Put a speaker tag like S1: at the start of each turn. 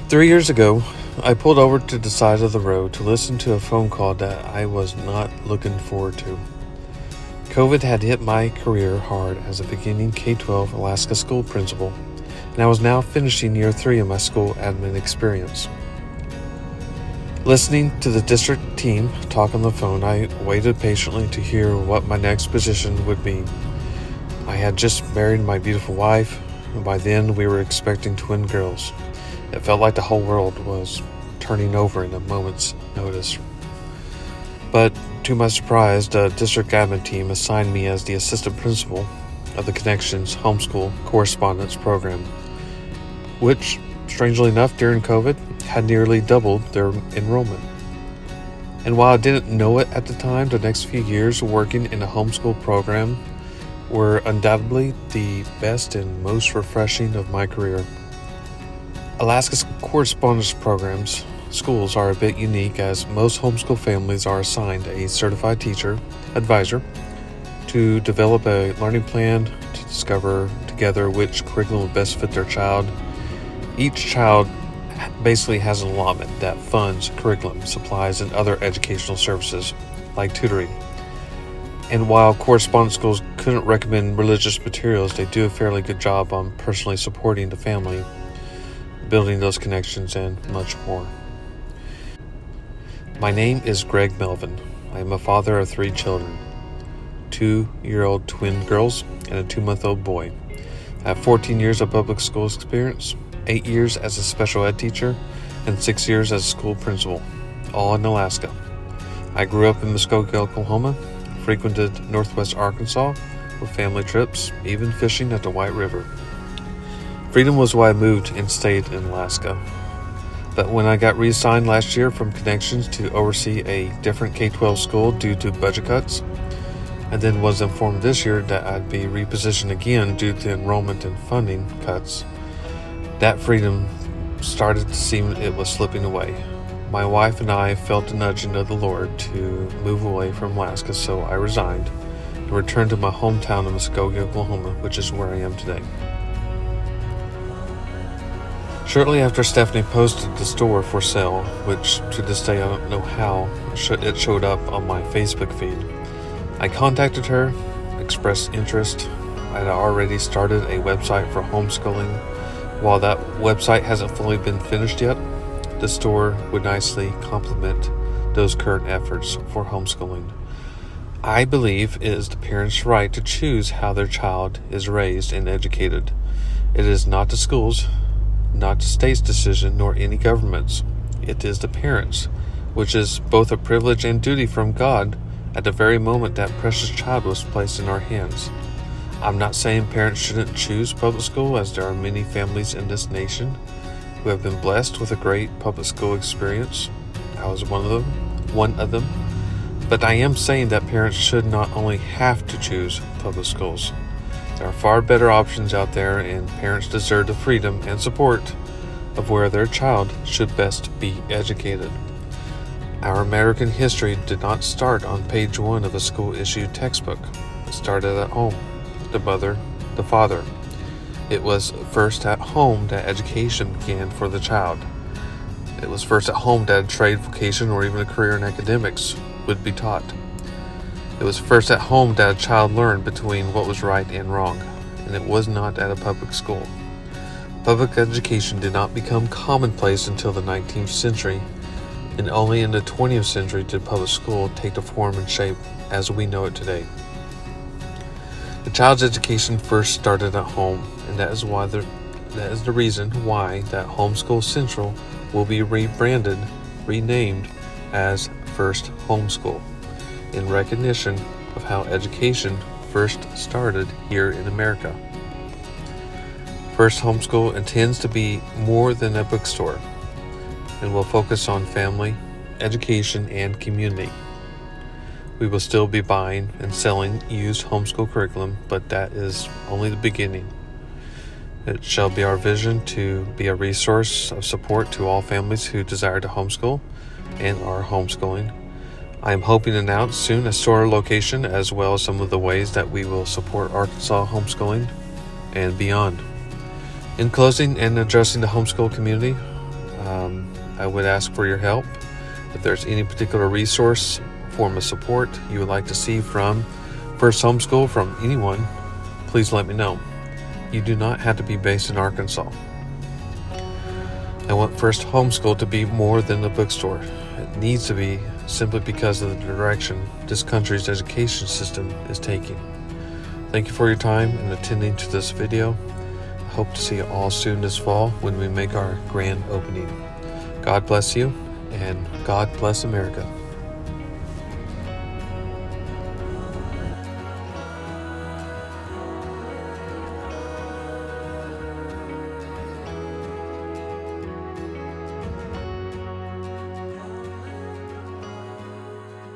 S1: 3 years ago, I pulled over to the side of the road to listen to a phone call that I was not looking forward to. COVID had hit my career hard as a beginning K-12 Alaska school principal, and I was now finishing year 3 of my school admin experience. Listening to the district team talk on the phone, I waited patiently to hear what my next position would be. I had just married my beautiful wife, and by then we were expecting twin girls. It felt like the whole world was turning over in a moment's notice. But to my surprise, the district admin team assigned me as the assistant principal of the Connections Homeschool Correspondence Program, which, strangely enough, during COVID, had nearly doubled their enrollment. And while I didn't know it at the time, the next few years working in a homeschool program were undoubtedly the best and most refreshing of my career. Alaska's correspondence programs schools are a bit unique, as most homeschool families are assigned a certified teacher advisor to develop a learning plan, to discover together which curriculum will best fit their child. Each child basically has an allotment that funds curriculum, supplies, and other educational services like tutoring. And while correspondence schools couldn't recommend religious materials, they do a fairly good job on personally supporting the family, building those connections, and much more. My name is Greg Melvin. I am a father of 3 children, 2-year-old twin girls and a 2-month-old boy. I have 14 years of public school experience, 8 years as a special ed teacher, and 6 years as a school principal, all in Alaska. I grew up in Muskogee, Oklahoma, frequented Northwest Arkansas with family trips, even fishing at the White River. Freedom was why I moved and stayed in Alaska. But when I got reassigned last year from Connections to oversee a different K-12 school due to budget cuts, and then was informed this year that I'd be repositioned again due to enrollment and funding cuts, that freedom started to seem it was slipping away. My wife and I felt the nudging of the Lord to move away from Alaska, so I resigned and returned to my hometown of Muskogee, Oklahoma, which is where I am today. Shortly after Stephanie posted the store for sale, which to this day I don't know how it showed up on my Facebook feed, I contacted her, expressed interest. I had already started a website for homeschooling. While that website hasn't fully been finished yet, the store would nicely complement those current efforts for homeschooling. I believe it is the parents' right to choose how their child is raised and educated. It is not the school's, not the state's decision, nor any government's. It is the parents', which is both a privilege and duty from God at the very moment that precious child was placed in our hands. I'm not saying parents shouldn't choose public school, as there are many families in this nation who have been blessed with a great public school experience. I was one of them. But I am saying that parents should not only have to choose public schools. There are far better options out there, and parents deserve the freedom and support of where their child should best be educated. Our American history did not start on page 1 of a school-issued textbook. It started at home. The mother, the father. It was first at home that education began for the child. It was first at home that a trade, vocation, or even a career in academics would be taught. It was first at home that a child learned between what was right and wrong, and it was not at a public school. Public education did not become commonplace until the 19th century, and only in the 20th century did public school take the form and shape as we know it today. The child's education first started at home, and that is the reason why that Homeschool Central will be renamed as First Homeschool, in recognition of how education first started here in America. First Homeschool intends to be more than a bookstore, and will focus on family, education, and community. We will still be buying and selling used homeschool curriculum, but that is only the beginning. It shall be our vision to be a resource of support to all families who desire to homeschool and are homeschooling. I am hoping to announce soon a store location, as well as some of the ways that we will support Arkansas homeschooling and beyond. In closing and addressing the homeschool community, I would ask for your help. If there's any particular resource, form of support you would like to see from First Homeschool from anyone, please let me know. You do not have to be based in Arkansas. I want First Homeschool to be more than a bookstore. It needs to be, simply because of the direction this country's education system is taking. Thank you for your time and attending to this video. I hope to see you all soon this fall when we make our grand opening. God bless you, and God bless America.